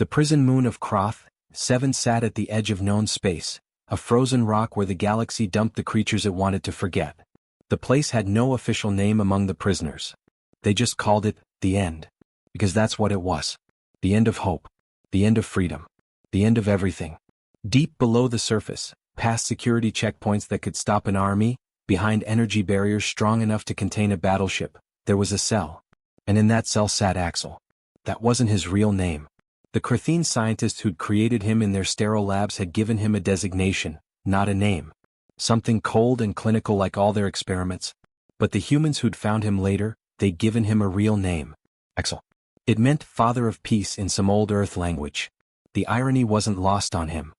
The prison moon of Kroth, 7 sat at the edge of known space, a frozen rock where the galaxy dumped the creatures it wanted to forget. The place had no official name among the prisoners. They just called it the end. Because that's what it was. The end of hope. The end of freedom. The end of everything. Deep below the surface, past security checkpoints that could stop an army, behind energy barriers strong enough to contain a battleship, there was a cell. And in that cell sat Axel. That wasn't his real name. The Krothene scientists who'd created him in their sterile labs had given him a designation, not a name. Something cold and clinical like all their experiments. But the humans who'd found him later, they'd given him a real name. Axel. It meant Father of Peace in some old Earth language. The irony wasn't lost on him.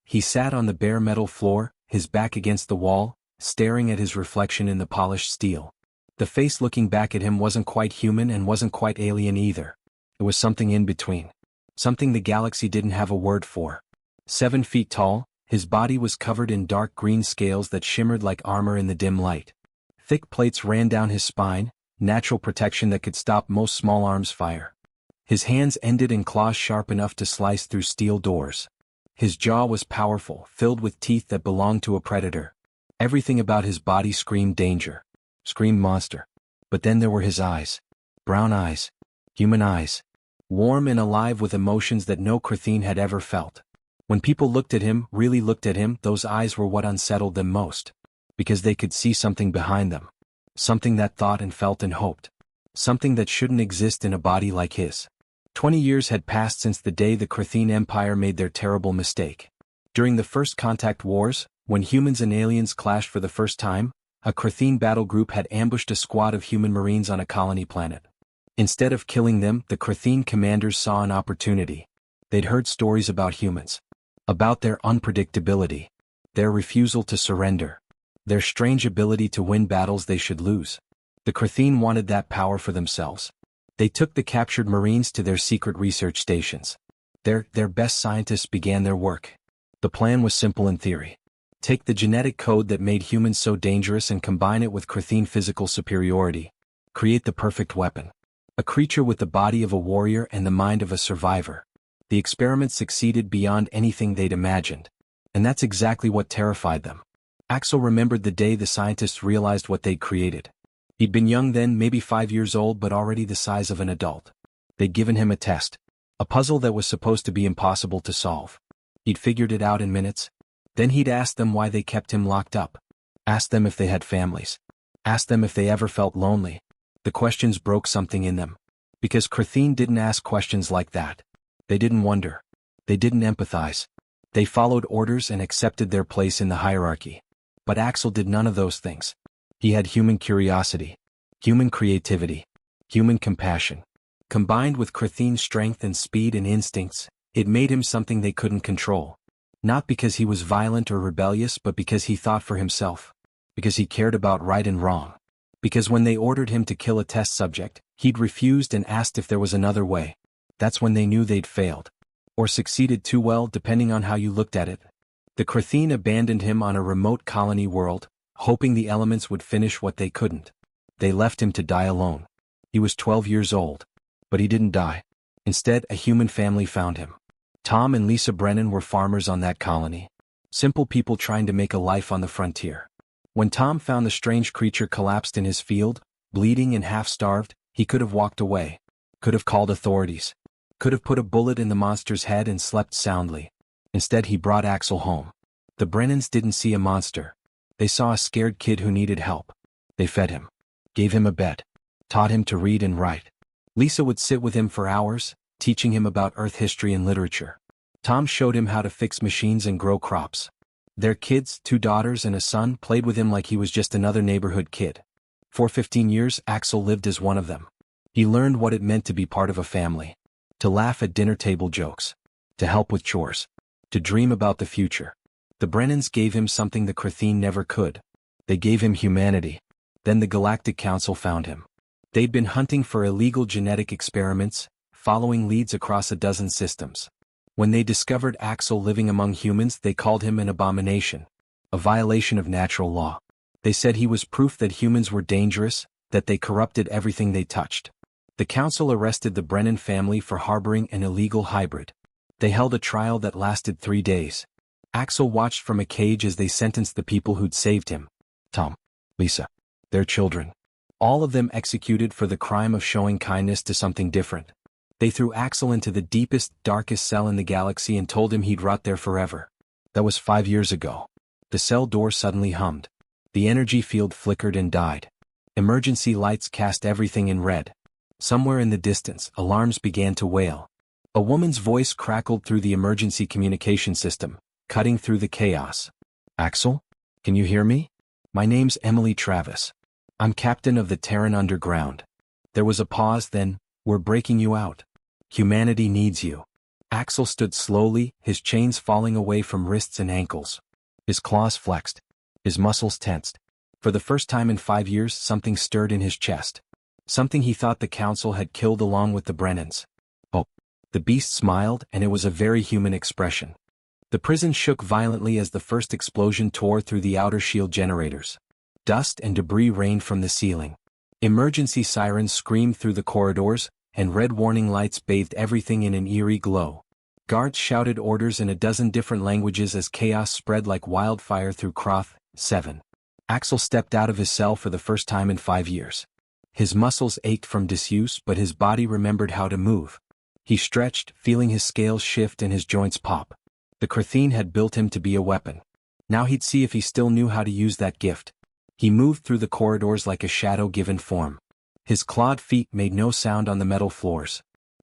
He sat on the bare metal floor, his back against the wall, staring at his reflection in the polished steel. The face looking back at him wasn't quite human and wasn't quite alien either. It was something in between. Something the galaxy didn't have a word for. 7 feet tall, his body was covered in dark green scales that shimmered like armor in the dim light. Thick plates ran down his spine, natural protection that could stop most small arms fire. His hands ended in claws sharp enough to slice through steel doors. His jaw was powerful, filled with teeth that belonged to a predator. Everything about his body screamed danger. Screamed monster. But then there were his eyes. Brown eyes. Human eyes. Warm and alive with emotions that no Krothene had ever felt. When people looked at him, really looked at him, those eyes were what unsettled them most. Because they could see something behind them. Something that thought and felt and hoped. Something that shouldn't exist in a body like his. 20 years had passed since the day the Krothene Empire made their terrible mistake. During the first contact wars, when humans and aliens clashed for the first time, a Krothene battle group had ambushed a squad of human marines on a colony planet. Instead of killing them, the Krothene commanders saw an opportunity. They'd heard stories about humans. About their unpredictability. Their refusal to surrender. Their strange ability to win battles they should lose. The Krothene wanted that power for themselves. They took the captured marines to their secret research stations. Their best scientists began their work. The plan was simple in theory. Take the genetic code that made humans so dangerous and combine it with Krothene physical superiority. Create the perfect weapon. A creature with the body of a warrior and the mind of a survivor. The experiment succeeded beyond anything they'd imagined. And that's exactly what terrified them. Axel remembered the day the scientists realized what they'd created. He'd been young then, maybe 5 years old, but already the size of an adult. They'd given him a test. A puzzle that was supposed to be impossible to solve. He'd figured it out in minutes. Then he'd asked them why they kept him locked up. Asked them if they had families. Asked them if they ever felt lonely. The questions broke something in them. Because Krothene didn't ask questions like that. They didn't wonder. They didn't empathize. They followed orders and accepted their place in the hierarchy. But Axel did none of those things. He had human curiosity. Human creativity. Human compassion. Combined with Krothene's strength and speed and instincts, it made him something they couldn't control. Not because he was violent or rebellious, but because he thought for himself. Because he cared about right and wrong. Because when they ordered him to kill a test subject, he'd refused and asked if there was another way. That's when they knew they'd failed. Or succeeded too well, depending on how you looked at it. The Krothene abandoned him on a remote colony world, hoping the elements would finish what they couldn't. They left him to die alone. He was 12 years old. But he didn't die. Instead, a human family found him. Tom and Lisa Brennan were farmers on that colony. Simple people trying to make a life on the frontier. When Tom found the strange creature collapsed in his field, bleeding and half-starved, he could have walked away. Could have called authorities. Could have put a bullet in the monster's head and slept soundly. Instead, he brought Axel home. The Brennans didn't see a monster. They saw a scared kid who needed help. They fed him. Gave him a bed. Taught him to read and write. Lisa would sit with him for hours, teaching him about Earth history and literature. Tom showed him how to fix machines and grow crops. Their kids, 2 daughters and a son, played with him like he was just another neighborhood kid. For 15 years, Axel lived as one of them. He learned what it meant to be part of a family. To laugh at dinner table jokes. To help with chores. To dream about the future. The Brennans gave him something the Krothene never could. They gave him humanity. Then the Galactic Council found him. They'd been hunting for illegal genetic experiments, following leads across a dozen systems. When they discovered Axel living among humans, they called him an abomination. A violation of natural law. They said he was proof that humans were dangerous, that they corrupted everything they touched. The council arrested the Brennan family for harboring an illegal hybrid. They held a trial that lasted 3 days. Axel watched from a cage as they sentenced the people who'd saved him. Tom, Lisa, their children. All of them executed for the crime of showing kindness to something different. They threw Axel into the deepest, darkest cell in the galaxy and told him he'd rot there forever. That was 5 years ago. The cell door suddenly hummed. The energy field flickered and died. Emergency lights cast everything in red. Somewhere in the distance, alarms began to wail. A woman's voice crackled through the emergency communication system, cutting through the chaos. Axel? Can you hear me? My name's Emily Travis. I'm captain of the Terran Underground. There was a pause, then, we're breaking you out. Humanity needs you. Axel stood slowly, his chains falling away from wrists and ankles. His claws flexed. His muscles tensed. For the first time in 5 years, something stirred in his chest. Something he thought the Council had killed along with the Brennans. Oh. The beast smiled, and it was a very human expression. The prison shook violently as the first explosion tore through the outer shield generators. Dust and debris rained from the ceiling. Emergency sirens screamed through the corridors, and red warning lights bathed everything in an eerie glow. Guards shouted orders in a dozen different languages as chaos spread like wildfire through Croth. 7. Axel stepped out of his cell for the first time in 5 years. His muscles ached from disuse, but his body remembered how to move. He stretched, feeling his scales shift and his joints pop. The Kratheen had built him to be a weapon. Now he'd see if he still knew how to use that gift. He moved through the corridors like a shadow given form. His clawed feet made no sound on the metal floors.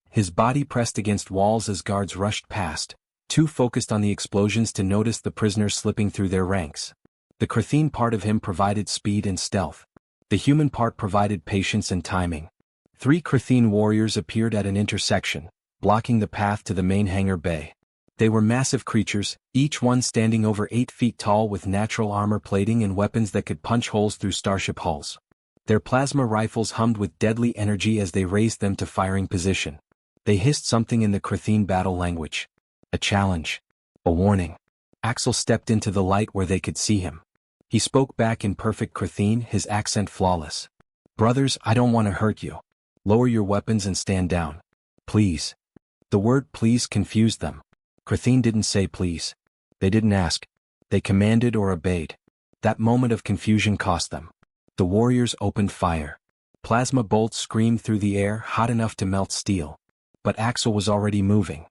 His body pressed against walls as guards rushed past, too focused on the explosions to notice the prisoners slipping through their ranks. The Kratheen part of him provided speed and stealth. The human part provided patience and timing. 3 Kratheen warriors appeared at an intersection, blocking the path to the main hangar bay. They were massive creatures, each one standing over 8 feet tall with natural armor plating and weapons that could punch holes through starship hulls. Their plasma rifles hummed with deadly energy as they raised them to firing position. They hissed something in the Kratheen battle language. A challenge. A warning. Axel stepped into the light where they could see him. He spoke back in perfect Kratheen, his accent flawless. Brothers, I don't want to hurt you. Lower your weapons and stand down. Please. The word please confused them. Kratheen didn't say please. They didn't ask. They commanded or obeyed. That moment of confusion cost them. The warriors opened fire. Plasma bolts screamed through the air, hot enough to melt steel. But Axel was already moving.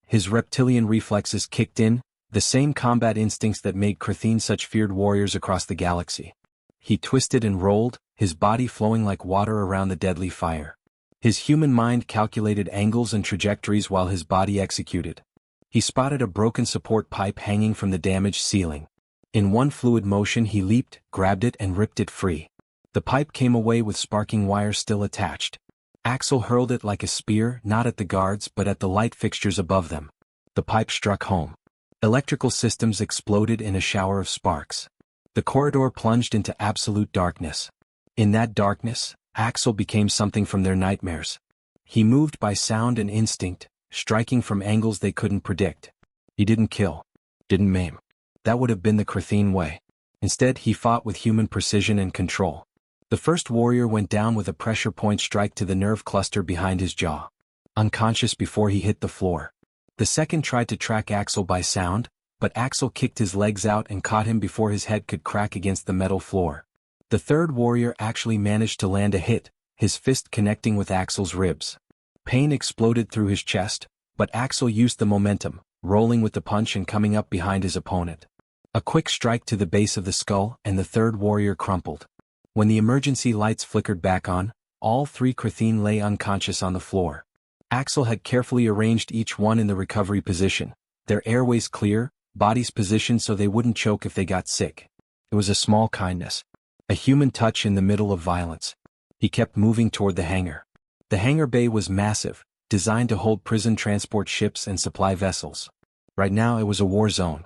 His reptilian reflexes kicked in, the same combat instincts that made Kratheen such feared warriors across the galaxy. He twisted and rolled, his body flowing like water around the deadly fire. His human mind calculated angles and trajectories while his body executed. He spotted a broken support pipe hanging from the damaged ceiling. In one fluid motion he leaped, grabbed it and ripped it free. The pipe came away with sparking wires still attached. Axel hurled it like a spear, not at the guards but at the light fixtures above them. The pipe struck home. Electrical systems exploded in a shower of sparks. The corridor plunged into absolute darkness. In that darkness, Axel became something from their nightmares. He moved by sound and instinct, striking from angles they couldn't predict. He didn't kill. Didn't maim. That would have been the Kratheen way. Instead, he fought with human precision and control. The first warrior went down with a pressure point strike to the nerve cluster behind his jaw. Unconscious before he hit the floor. The second tried to track Axel by sound, but Axel kicked his legs out and caught him before his head could crack against the metal floor. The third warrior actually managed to land a hit, his fist connecting with Axel's ribs. Pain exploded through his chest, but Axel used the momentum, rolling with the punch and coming up behind his opponent. A quick strike to the base of the skull and the third warrior crumpled. When the emergency lights flickered back on, all 3 Kratheen lay unconscious on the floor. Axel had carefully arranged each one in the recovery position, their airways clear, bodies positioned so they wouldn't choke if they got sick. It was a small kindness. A human touch in the middle of violence. He kept moving toward the hangar. The hangar bay was massive, designed to hold prison transport ships and supply vessels. Right now it was a war zone.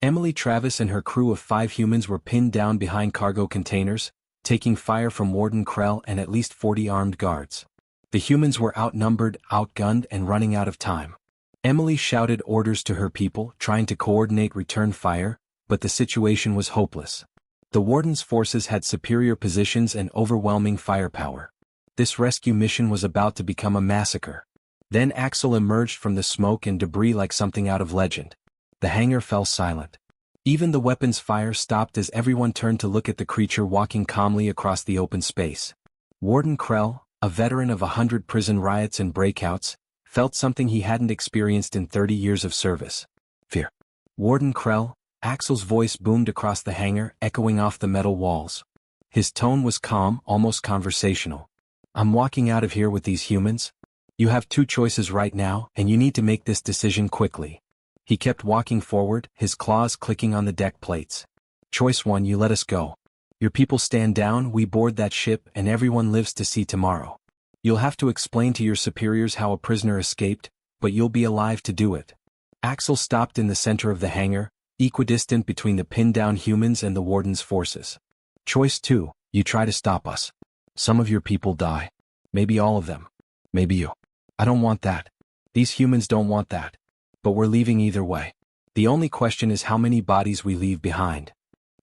Emily Travis and her crew of 5 humans were pinned down behind cargo containers, taking fire from Warden Krell and at least 40 armed guards. The humans were outnumbered, outgunned and running out of time. Emily shouted orders to her people, trying to coordinate return fire, but the situation was hopeless. The Warden's forces had superior positions and overwhelming firepower. This rescue mission was about to become a massacre. Then Axel emerged from the smoke and debris like something out of legend. The hangar fell silent. Even the weapon's fire stopped as everyone turned to look at the creature walking calmly across the open space. Warden Krell, a veteran of 100 prison riots and breakouts, felt something he hadn't experienced in 30 years of service. Fear. Warden Krell, Axel's voice boomed across the hangar, echoing off the metal walls. His tone was calm, almost conversational. I'm walking out of here with these humans. You have two choices right now, and you need to make this decision quickly. He kept walking forward, his claws clicking on the deck plates. Choice 1, you let us go. Your people stand down, we board that ship, and everyone lives to see tomorrow. You'll have to explain to your superiors how a prisoner escaped, but you'll be alive to do it. Axel stopped in the center of the hangar, equidistant between the pinned-down humans and the warden's forces. Choice 2, you try to stop us. Some of your people die. Maybe all of them. Maybe you. I don't want that. These humans don't want that. But we're leaving either way. The only question is how many bodies we leave behind.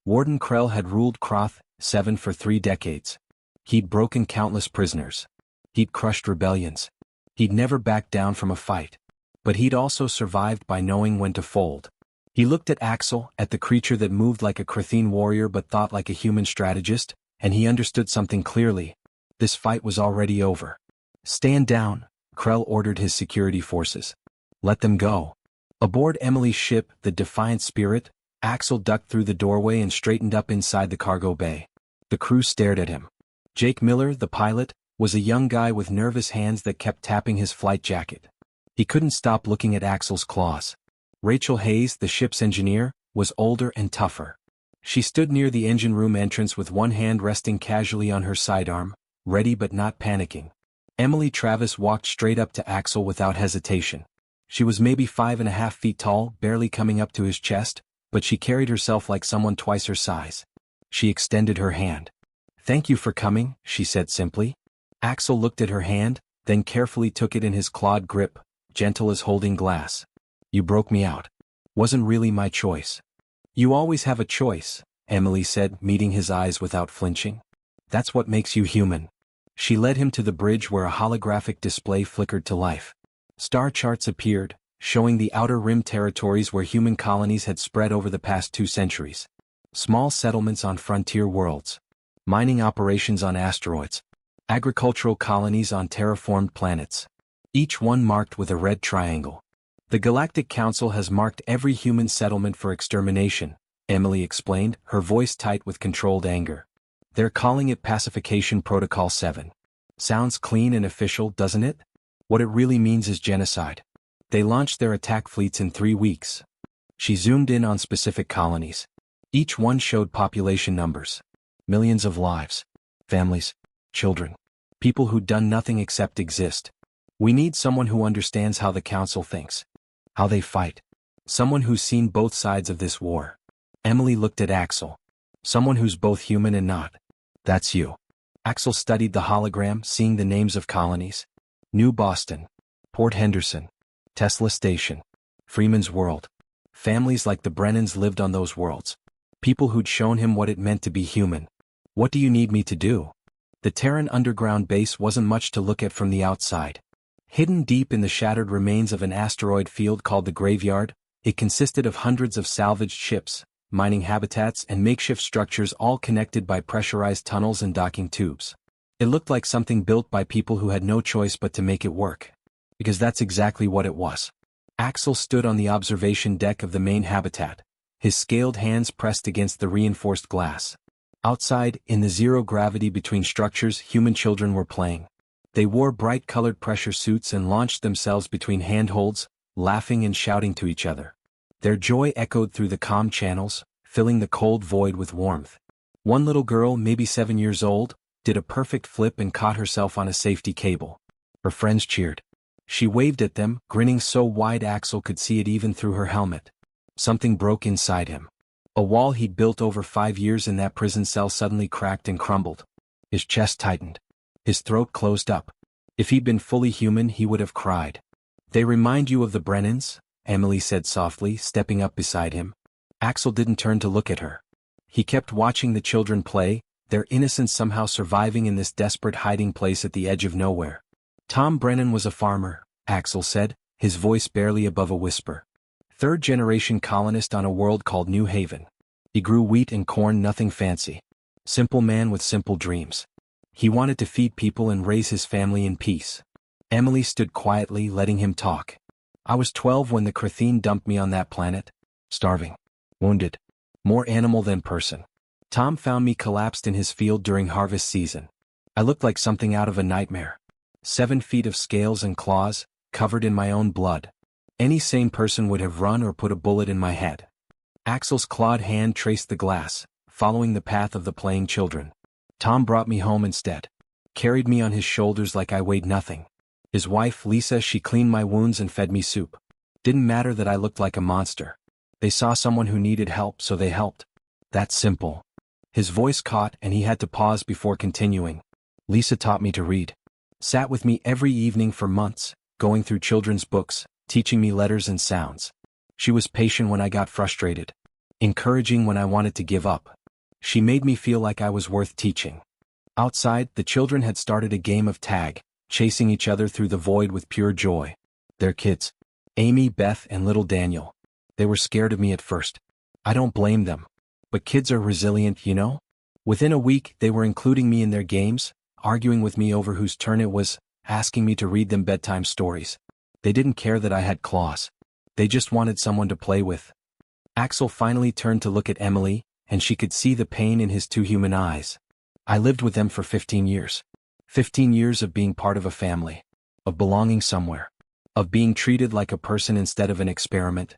Warden Krell had ruled Kroth, 7 for 3 decades. He'd broken countless prisoners. He'd crushed rebellions. He'd never backed down from a fight. But he'd also survived by knowing when to fold. He looked at Axel, at the creature that moved like a Krathian warrior but thought like a human strategist, and he understood something clearly. This fight was already over. Stand down, Krell ordered his security forces. Let them go. Aboard Emily's ship, the Defiant Spirit, Axel ducked through the doorway and straightened up inside the cargo bay. The crew stared at him. Jake Miller, the pilot, was a young guy with nervous hands that kept tapping his flight jacket. He couldn't stop looking at Axel's claws. Rachel Hayes, the ship's engineer, was older and tougher. She stood near the engine room entrance with one hand resting casually on her sidearm, ready but not panicking. Emily Travis walked straight up to Axel without hesitation. She was maybe 5.5 feet tall, barely coming up to his chest, but she carried herself like someone twice her size. She extended her hand. Thank you for coming, she said simply. Axel looked at her hand, then carefully took it in his clawed grip, gentle as holding glass. You broke me out. Wasn't really my choice. You always have a choice, Emily said, meeting his eyes without flinching. That's what makes you human. She led him to the bridge where a holographic display flickered to life. Star charts appeared, showing the outer rim territories where human colonies had spread over the past 2 centuries. Small settlements on frontier worlds. Mining operations on asteroids. Agricultural colonies on terraformed planets. Each one marked with a red triangle. The Galactic Council has marked every human settlement for extermination, Emily explained, her voice tight with controlled anger. They're calling it Pacification Protocol 7. Sounds clean and official, doesn't it? What it really means is genocide. They launched their attack fleets in 3 weeks. She zoomed in on specific colonies. Each one showed population numbers. Millions of lives. Families. Children. People who'd done nothing except exist. We need someone who understands how the Council thinks. How they fight. Someone who's seen both sides of this war. Emily looked at Axel. Someone who's both human and not. That's you. Axel studied the hologram, seeing the names of colonies. New Boston. Port Henderson. Tesla Station. Freeman's World. Families like the Brennans lived on those worlds. People who'd shown him what it meant to be human. What do you need me to do? The Terran underground base wasn't much to look at from the outside. Hidden deep in the shattered remains of an asteroid field called the Graveyard, it consisted of hundreds of salvaged ships, mining habitats and makeshift structures all connected by pressurized tunnels and docking tubes. It looked like something built by people who had no choice but to make it work. Because that's exactly what it was. Axel stood on the observation deck of the main habitat, his scaled hands pressed against the reinforced glass. Outside, in the zero gravity between structures, human children were playing. They wore bright-colored pressure suits and launched themselves between handholds, laughing and shouting to each other. Their joy echoed through the comm channels, filling the cold void with warmth. One little girl, maybe 7 years old, did a perfect flip and caught herself on a safety cable. Her friends cheered. She waved at them, grinning so wide Axel could see it even through her helmet. Something broke inside him. A wall he'd built over 5 years in that prison cell suddenly cracked and crumbled. His chest tightened. His throat closed up. If he'd been fully human, he would have cried. They remind you of the Brennans? Emily said softly, stepping up beside him. Axel didn't turn to look at her. He kept watching the children play, their innocence somehow surviving in this desperate hiding place at the edge of nowhere. Tom Brennan was a farmer, Axel said, his voice barely above a whisper. Third-generation colonist on a world called New Haven. He grew wheat and corn, nothing fancy. Simple man with simple dreams. He wanted to feed people and raise his family in peace. Emily stood quietly, letting him talk. I was 12 when the Kratheen dumped me on that planet. Starving. Wounded. More animal than person. Tom found me collapsed in his field during harvest season. I looked like something out of a nightmare. 7 feet of scales and claws, covered in my own blood. Any sane person would have run or put a bullet in my head. Axel's clawed hand traced the glass, following the path of the playing children. Tom brought me home instead. Carried me on his shoulders like I weighed nothing. His wife, Lisa, she cleaned my wounds and fed me soup. Didn't matter that I looked like a monster. They saw someone who needed help, so they helped. That's simple. His voice caught and he had to pause before continuing. Lisa taught me to read. Sat with me every evening for months, going through children's books, teaching me letters and sounds. She was patient when I got frustrated. Encouraging when I wanted to give up. She made me feel like I was worth teaching. Outside, the children had started a game of tag, chasing each other through the void with pure joy. Their kids. Amy, Beth, and little Daniel. They were scared of me at first. I don't blame them. But kids are resilient, you know? Within a week, they were including me in their games, arguing with me over whose turn it was, asking me to read them bedtime stories. They didn't care that I had claws. They just wanted someone to play with. Axel finally turned to look at Emily, and she could see the pain in his 2 human eyes. I lived with them for 15 years. 15 years of being part of a family. Of belonging somewhere. Of being treated like a person instead of an experiment.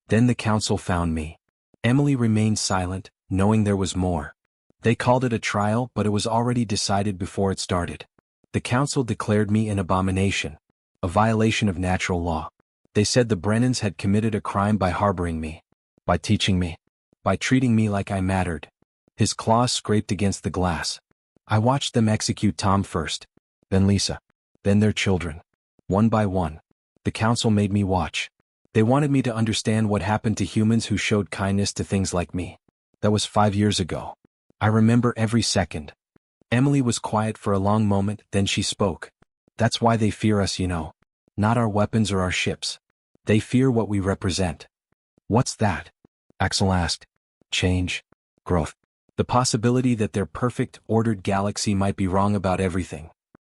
Then the council found me. Emily remained silent, knowing there was more. They called it a trial, but it was already decided before it started. The council declared me an abomination. A violation of natural law. They said the Brennans had committed a crime by harboring me. By teaching me. By treating me like I mattered. His claws scraped against the glass. I watched them execute Tom first. Then Lisa. Then their children. One by one. The council made me watch. They wanted me to understand what happened to humans who showed kindness to things like me. That was 5 years ago. I remember every second. Emily was quiet for a long moment, then she spoke. That's why they fear us, you know. Not our weapons or our ships. They fear what we represent. What's that? Axel asked. Change. Growth. The possibility that their perfect, ordered galaxy might be wrong about everything.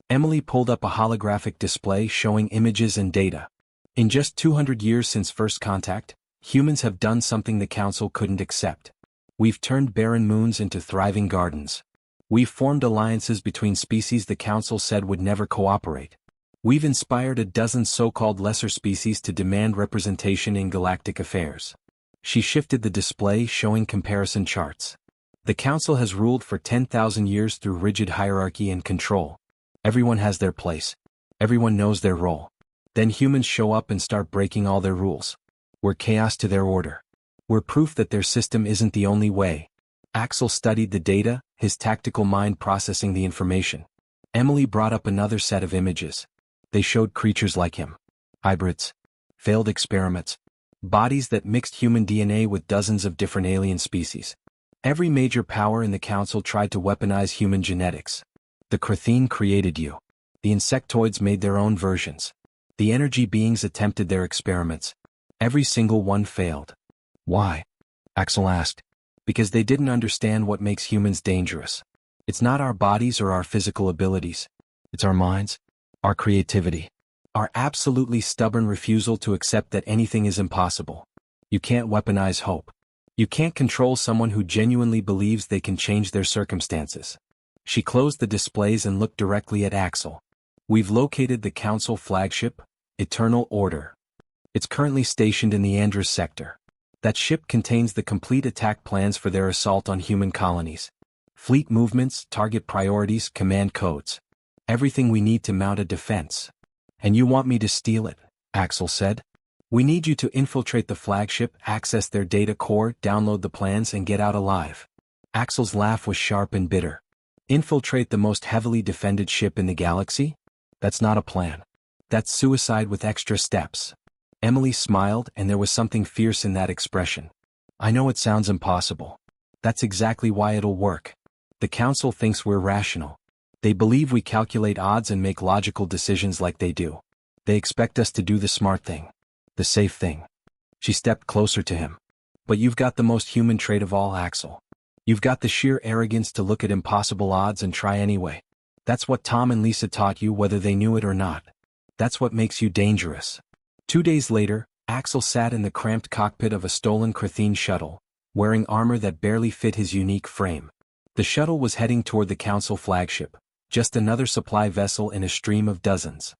Emily pulled up a holographic display showing images and data. In just 200 years since first contact, humans have done something the Council couldn't accept. We've turned barren moons into thriving gardens. We've formed alliances between species the Council said would never cooperate. We've inspired a dozen so-called lesser species to demand representation in galactic affairs. She shifted the display, showing comparison charts. The Council has ruled for 10,000 years through rigid hierarchy and control. Everyone has their place. Everyone knows their role. Then humans show up and start breaking all their rules. We're chaos to their order. We're proof that their system isn't the only way. Axel studied the data, his tactical mind processing the information. Emily brought up another set of images. They showed creatures like him. Hybrids. Failed experiments. Bodies that mixed human DNA with dozens of different alien species. Every major power in the Council tried to weaponize human genetics. The Kratheen created you. The insectoids made their own versions. The energy beings attempted their experiments. Every single one failed. Why? Axel asked. Because they didn't understand what makes humans dangerous. It's not our bodies or our physical abilities. It's our minds, our creativity, our absolutely stubborn refusal to accept that anything is impossible. You can't weaponize hope. You can't control someone who genuinely believes they can change their circumstances. She closed the displays and looked directly at Axel. We've located the Council flagship, Eternal Order. It's currently stationed in the Andrus sector. That ship contains the complete attack plans for their assault on human colonies. Fleet movements, target priorities, command codes. Everything we need to mount a defense. And you want me to steal it, Axel said. We need you to infiltrate the flagship, access their data core, download the plans and get out alive. Axel's laugh was sharp and bitter. Infiltrate the most heavily defended ship in the galaxy? That's not a plan. That's suicide with extra steps. Emily smiled, and there was something fierce in that expression. I know it sounds impossible. That's exactly why it'll work. The Council thinks we're rational. They believe we calculate odds and make logical decisions like they do. They expect us to do the smart thing. The safe thing. She stepped closer to him. But you've got the most human trait of all, Axel. You've got the sheer arrogance to look at impossible odds and try anyway. That's what Tom and Lisa taught you, whether they knew it or not. That's what makes you dangerous. 2 days later, Axel sat in the cramped cockpit of a stolen Kratheen shuttle, wearing armor that barely fit his unique frame. The shuttle was heading toward the Council flagship, just another supply vessel in a stream of dozens.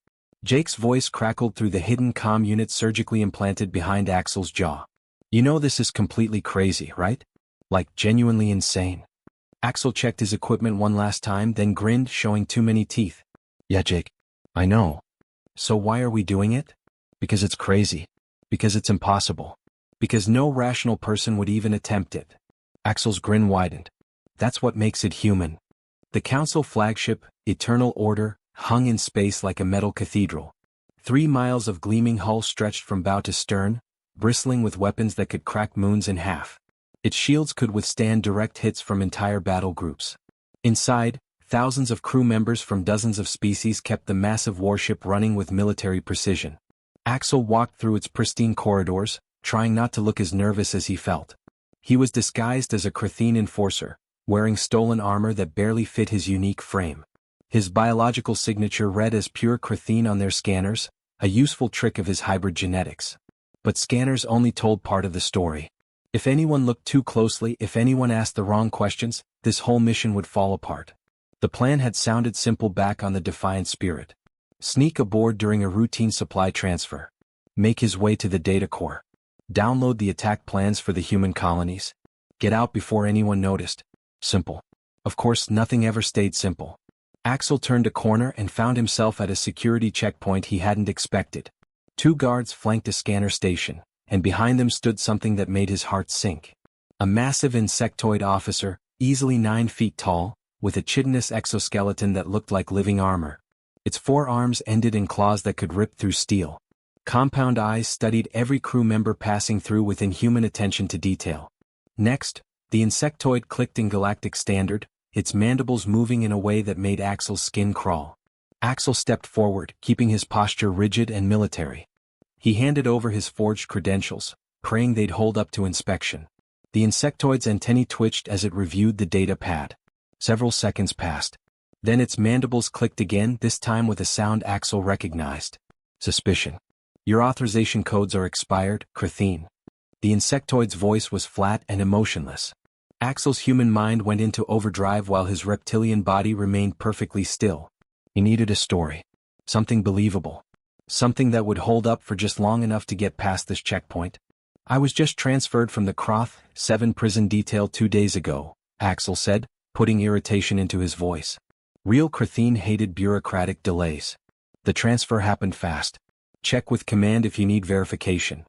Jake's voice crackled through the hidden comm unit surgically implanted behind Axel's jaw. You know this is completely crazy, right? Like genuinely insane. Axel checked his equipment one last time, then grinned, showing too many teeth. Yeah, Jake. I know. So why are we doing it? Because it's crazy. Because it's impossible. Because no rational person would even attempt it. Axel's grin widened. That's what makes it human. The Council flagship, Eternal Order, hung in space like a metal cathedral. 3 miles of gleaming hull stretched from bow to stern, bristling with weapons that could crack moons in half. Its shields could withstand direct hits from entire battle groups. Inside, thousands of crew members from dozens of species kept the massive warship running with military precision. Axel walked through its pristine corridors, trying not to look as nervous as he felt. He was disguised as a Kratheen enforcer, wearing stolen armor that barely fit his unique frame. His biological signature read as pure Kratheen on their scanners, a useful trick of his hybrid genetics. But scanners only told part of the story. If anyone looked too closely, if anyone asked the wrong questions, this whole mission would fall apart. The plan had sounded simple back on the Defiant Spirit. Sneak aboard during a routine supply transfer. Make his way to the data core. Download the attack plans for the human colonies. Get out before anyone noticed. Simple. Of course, nothing ever stayed simple. Axel turned a corner and found himself at a security checkpoint he hadn't expected. 2 guards flanked a scanner station, and behind them stood something that made his heart sink. A massive insectoid officer, easily 9 feet tall, with a chitinous exoskeleton that looked like living armor. Its 4 arms ended in claws that could rip through steel. Compound eyes studied every crew member passing through with inhuman attention to detail. Next, the insectoid clicked in Galactic Standard, its mandibles moving in a way that made Axel's skin crawl. Axel stepped forward, keeping his posture rigid and military. He handed over his forged credentials, praying they'd hold up to inspection. The insectoid's antennae twitched as it reviewed the data pad. Several seconds passed. Then its mandibles clicked again, this time with a sound Axel recognized. Suspicion. Your authorization codes are expired, Kratheen. The insectoid's voice was flat and emotionless. Axel's human mind went into overdrive while his reptilian body remained perfectly still. He needed a story. Something believable. Something that would hold up for just long enough to get past this checkpoint. I was just transferred from the Kroth 7 prison detail 2 days ago, Axel said, putting irritation into his voice. Real Kratheen hated bureaucratic delays. The transfer happened fast. Check with command if you need verification.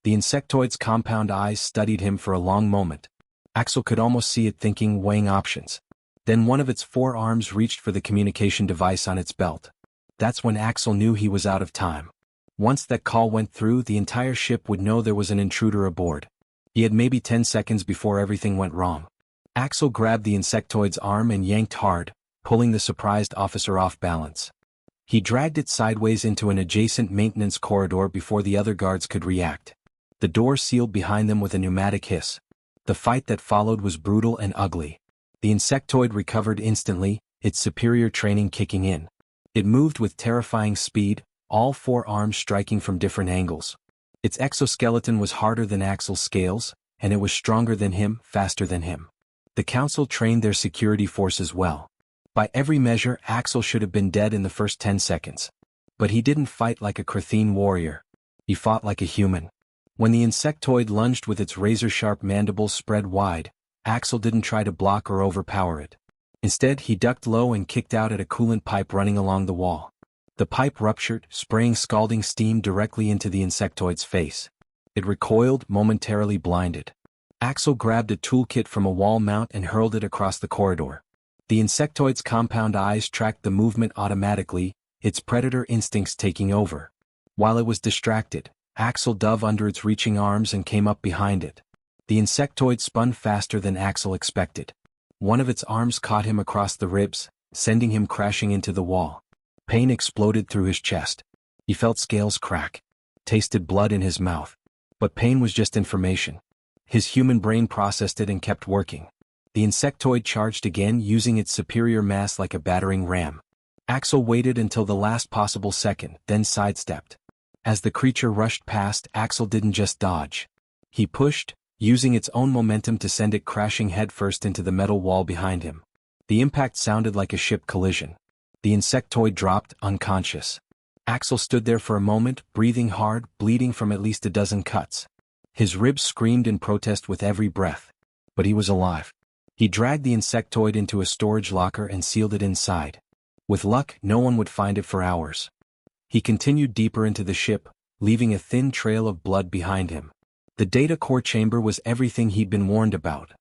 The insectoid's compound eyes studied him for a long moment. Axel could almost see it thinking, weighing options. Then one of its 4 arms reached for the communication device on its belt. That's when Axel knew he was out of time. Once that call went through, the entire ship would know there was an intruder aboard. He had maybe 10 seconds before everything went wrong. Axel grabbed the insectoid's arm and yanked hard, pulling the surprised officer off balance. He dragged it sideways into an adjacent maintenance corridor before the other guards could react. The door sealed behind them with a pneumatic hiss. The fight that followed was brutal and ugly. The insectoid recovered instantly, its superior training kicking in. It moved with terrifying speed, all 4 arms striking from different angles. Its exoskeleton was harder than Axel's scales, and it was stronger than him, faster than him. The Council trained their security forces well. By every measure, Axel should have been dead in the first 10 seconds. But he didn't fight like a Kratheen warrior. He fought like a human. When the insectoid lunged with its razor-sharp mandibles spread wide, Axel didn't try to block or overpower it. Instead, he ducked low and kicked out at a coolant pipe running along the wall. The pipe ruptured, spraying scalding steam directly into the insectoid's face. It recoiled, momentarily blinded. Axel grabbed a toolkit from a wall mount and hurled it across the corridor. The insectoid's compound eyes tracked the movement automatically, its predator instincts taking over. While it was distracted, Axel dove under its reaching arms and came up behind it. The insectoid spun faster than Axel expected. One of its arms caught him across the ribs, sending him crashing into the wall. Pain exploded through his chest. He felt scales crack, tasted blood in his mouth. But pain was just information. His human brain processed it and kept working. The insectoid charged again, using its superior mass like a battering ram. Axel waited until the last possible second, then sidestepped. As the creature rushed past, Axel didn't just dodge. He pushed, using its own momentum to send it crashing headfirst into the metal wall behind him. The impact sounded like a ship collision. The insectoid dropped, unconscious. Axel stood there for a moment, breathing hard, bleeding from at least a dozen cuts. His ribs screamed in protest with every breath. But he was alive. He dragged the insectoid into a storage locker and sealed it inside. With luck, no one would find it for hours. He continued deeper into the ship, leaving a thin trail of blood behind him. The data core chamber was everything he'd been warned about.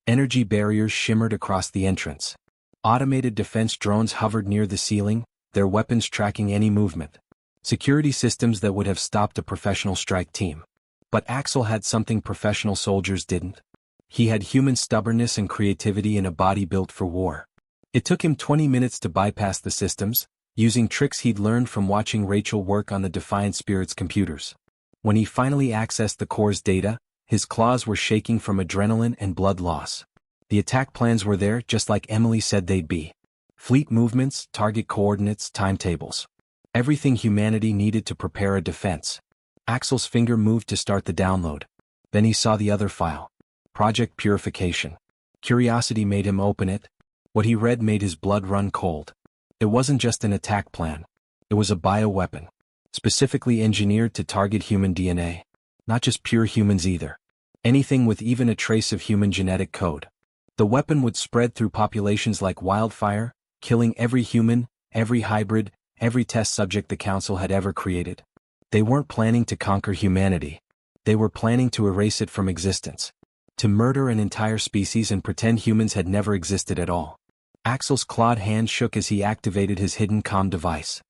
Energy barriers shimmered across the entrance. Automated defense drones hovered near the ceiling, their weapons tracking any movement. Security systems that would have stopped a professional strike team. But Axel had something professional soldiers didn't. He had human stubbornness and creativity in a body built for war. It took him 20 minutes to bypass the systems, using tricks he'd learned from watching Rachel work on the Defiant Spirit's computers. When he finally accessed the core's data, his claws were shaking from adrenaline and blood loss. The attack plans were there, just like Emily said they'd be. Fleet movements, target coordinates, timetables. Everything humanity needed to prepare a defense. Axel's finger moved to start the download. Then he saw the other file. Project Purification. Curiosity made him open it. What he read made his blood run cold. It wasn't just an attack plan. It was a bioweapon. Specifically engineered to target human DNA. Not just pure humans either. Anything with even a trace of human genetic code. The weapon would spread through populations like wildfire, killing every human, every hybrid, every test subject the Council had ever created. They weren't planning to conquer humanity. They were planning to erase it from existence. To murder an entire species and pretend humans had never existed at all. Axel's clawed hand shook as he activated his hidden comm device.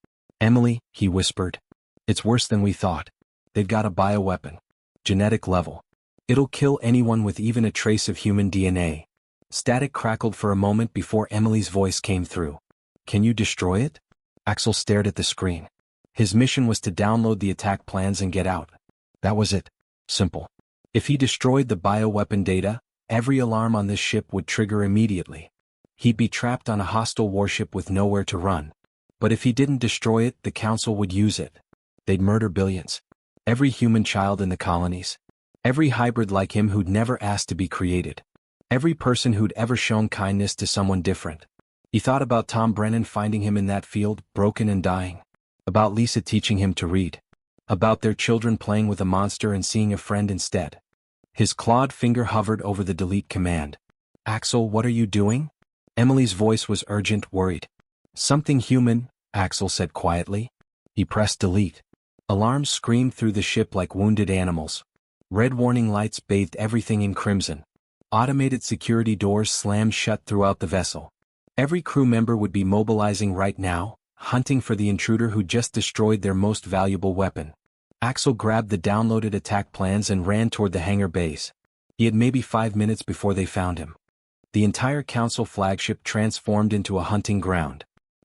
"Emily," he whispered. "It's worse than we thought. They've got a bioweapon. Genetic level. It'll kill anyone with even a trace of human DNA." Static crackled for a moment before Emily's voice came through. "Can you destroy it?" Axel stared at the screen. His mission was to download the attack plans and get out. That was it. Simple. If he destroyed the bioweapon data, every alarm on this ship would trigger immediately. He'd be trapped on a hostile warship with nowhere to run. But if he didn't destroy it, the Council would use it. They'd murder billions. Every human child in the colonies. Every hybrid like him who'd never asked to be created. Every person who'd ever shown kindness to someone different. He thought about Tom Brennan finding him in that field, broken and dying. About Lisa teaching him to read. About their children playing with a monster and seeing a friend instead. His clawed finger hovered over the delete command. "Axel, what are you doing?" Emily's voice was urgent, worried. "Something human," Axel said quietly. He pressed delete. Alarms screamed through the ship like wounded animals. Red warning lights bathed everything in crimson. Automated security doors slammed shut throughout the vessel. Every crew member would be mobilizing right now, hunting for the intruder who just destroyed their most valuable weapon. Axel grabbed the downloaded attack plans and ran toward the hangar bays. He had maybe 5 minutes before they found him. The entire Council flagship transformed into a hunting ground.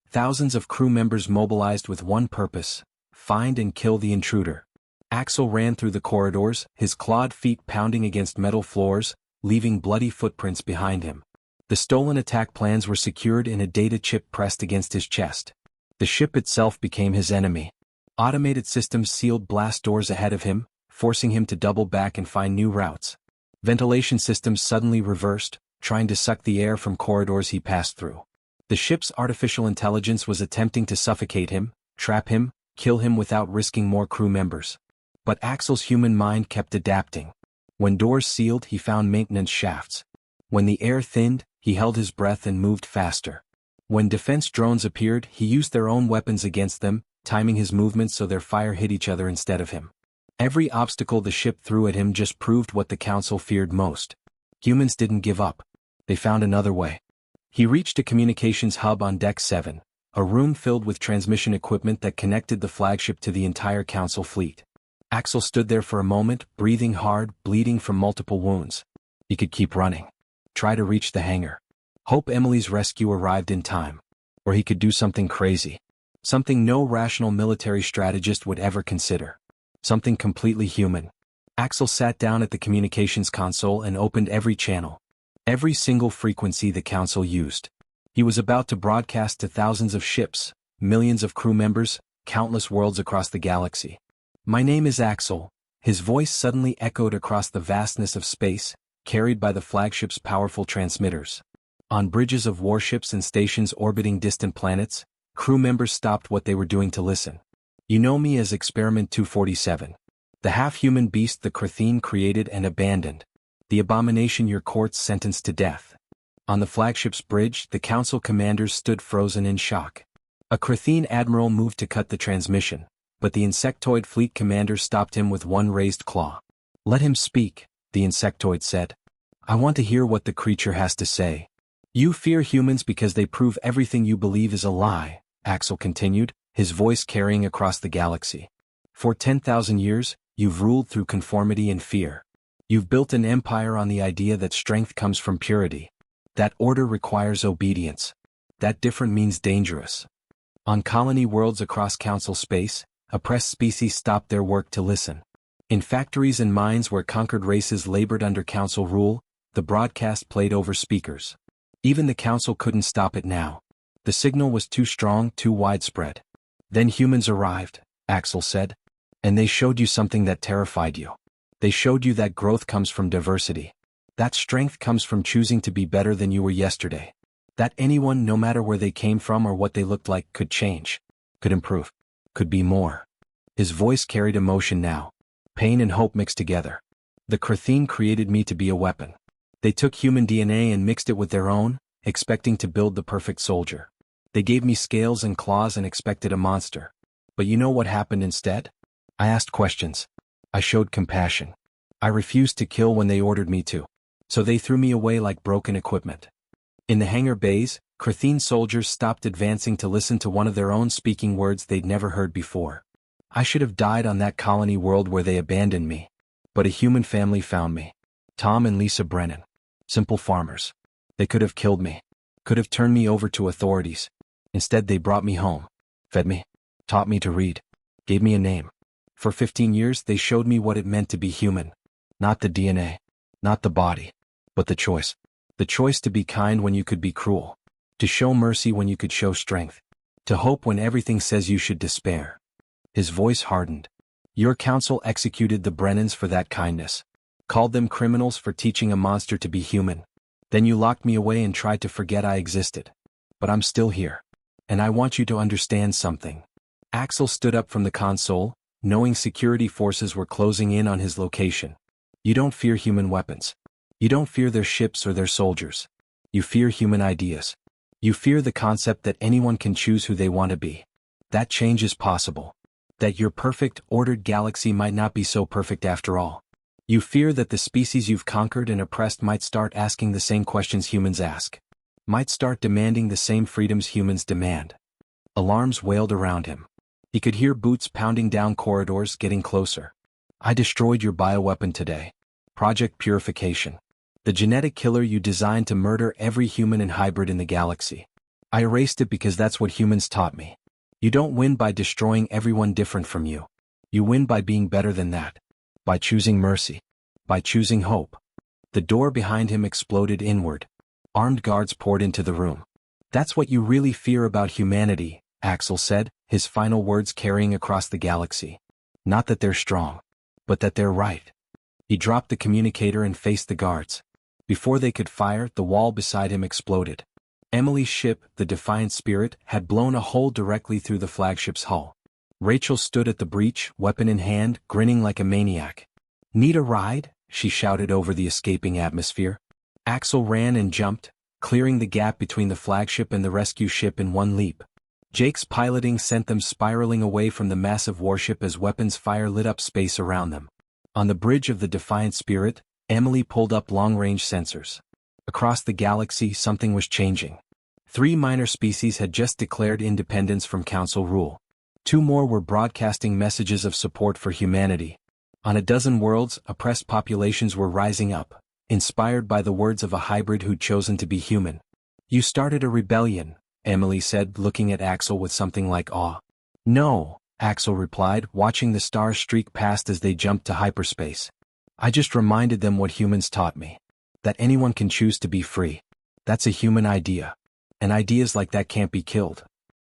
Thousands of crew members mobilized with one purpose: find and kill the intruder. Axel ran through the corridors, his clawed feet pounding against metal floors, leaving bloody footprints behind him. The stolen attack plans were secured in a data chip pressed against his chest. The ship itself became his enemy. Automated systems sealed blast doors ahead of him, forcing him to double back and find new routes. Ventilation systems suddenly reversed, trying to suck the air from corridors he passed through. The ship's artificial intelligence was attempting to suffocate him, trap him, kill him without risking more crew members. But Axel's human mind kept adapting. When doors sealed, he found maintenance shafts. When the air thinned, he held his breath and moved faster. When defense drones appeared, he used their own weapons against them, timing his movements so their fire hit each other instead of him. Every obstacle the ship threw at him just proved what the Council feared most. Humans didn't give up. They found another way. He reached a communications hub on Deck 7, a room filled with transmission equipment that connected the flagship to the entire Council fleet. Axel stood there for a moment, breathing hard, bleeding from multiple wounds. He could keep running. Try to reach the hangar. Hope Emily's rescue arrived in time. Or he could do something crazy. Something no rational military strategist would ever consider. Something completely human. Axel sat down at the communications console and opened every channel. Every single frequency the council used. He was about to broadcast to thousands of ships, millions of crew members, countless worlds across the galaxy. "My name is Axel." His voice suddenly echoed across the vastness of space, carried by the flagship's powerful transmitters. On bridges of warships and stations orbiting distant planets, crew members stopped what they were doing to listen. "You know me as Experiment 247. The half-human beast the Kratheen created and abandoned. The abomination your courts sentenced to death." On the flagship's bridge, the council commanders stood frozen in shock. A Kratheen admiral moved to cut the transmission, but the insectoid fleet commander stopped him with one raised claw. "Let him speak," the insectoid said. "I want to hear what the creature has to say." "You fear humans because they prove everything you believe is a lie," Axel continued, his voice carrying across the galaxy. "For 10,000 years, you've ruled through conformity and fear. You've built an empire on the idea that strength comes from purity. That order requires obedience. That different means dangerous." On colony worlds across council space, oppressed species stopped their work to listen. In factories and mines where conquered races labored under council rule, the broadcast played over speakers. Even the council couldn't stop it now. The signal was too strong, too widespread. "Then humans arrived," Axel said. "And they showed you something that terrified you. They showed you that growth comes from diversity. That strength comes from choosing to be better than you were yesterday. That anyone, no matter where they came from or what they looked like, could change, could improve, could be more." His voice carried emotion now. Pain and hope mixed together. "The Kratheen created me to be a weapon. They took human DNA and mixed it with their own, expecting to build the perfect soldier. They gave me scales and claws and expected a monster. But you know what happened instead? I asked questions. I showed compassion. I refused to kill when they ordered me to. So they threw me away like broken equipment." In the hangar bays, Kratheen soldiers stopped advancing to listen to one of their own speaking words they'd never heard before. "I should have died on that colony world where they abandoned me. But a human family found me. Tom and Lisa Brennan. Simple farmers. They could have killed me. Could have turned me over to authorities. Instead they brought me home. Fed me. Taught me to read. Gave me a name. For 15 years they showed me what it meant to be human. Not the DNA. Not the body. But the choice. The choice to be kind when you could be cruel. To show mercy when you could show strength. To hope when everything says you should despair." His voice hardened. "Your council executed the Brennans for that kindness. Called them criminals for teaching a monster to be human. Then you locked me away and tried to forget I existed. But I'm still here. And I want you to understand something." Axel stood up from the console, knowing security forces were closing in on his location. "You don't fear human weapons. You don't fear their ships or their soldiers. You fear human ideas. You fear the concept that anyone can choose who they want to be. That change is possible. That your perfect, ordered galaxy might not be so perfect after all. You fear that the species you've conquered and oppressed might start asking the same questions humans ask. Might start demanding the same freedoms humans demand." Alarms wailed around him. He could hear boots pounding down corridors, getting closer. "I destroyed your bioweapon today. Project Purification. The genetic killer you designed to murder every human and hybrid in the galaxy. I erased it because that's what humans taught me. You don't win by destroying everyone different from you. You win by being better than that. By choosing mercy. By choosing hope." The door behind him exploded inward. Armed guards poured into the room. "That's what you really fear about humanity," Axel said, his final words carrying across the galaxy. "Not that they're strong. But that they're right." He dropped the communicator and faced the guards. Before they could fire, the wall beside him exploded. Emily's ship, the Defiant Spirit, had blown a hole directly through the flagship's hull. Rachel stood at the breach, weapon in hand, grinning like a maniac. "Need a ride?" she shouted over the escaping atmosphere. Axel ran and jumped, clearing the gap between the flagship and the rescue ship in one leap. Jake's piloting sent them spiraling away from the massive warship as weapons fire lit up space around them. On the bridge of the Defiant Spirit, Emily pulled up long-range sensors. Across the galaxy, something was changing. 3 minor species had just declared independence from Council rule. 2 more were broadcasting messages of support for humanity. On a dozen worlds, oppressed populations were rising up, inspired by the words of a hybrid who'd chosen to be human. "You started a rebellion," Emily said, looking at Axel with something like awe. No, Axel replied, watching the stars streak past as they jumped to hyperspace. I just reminded them what humans taught me. That anyone can choose to be free. That's a human idea. And ideas like that can't be killed.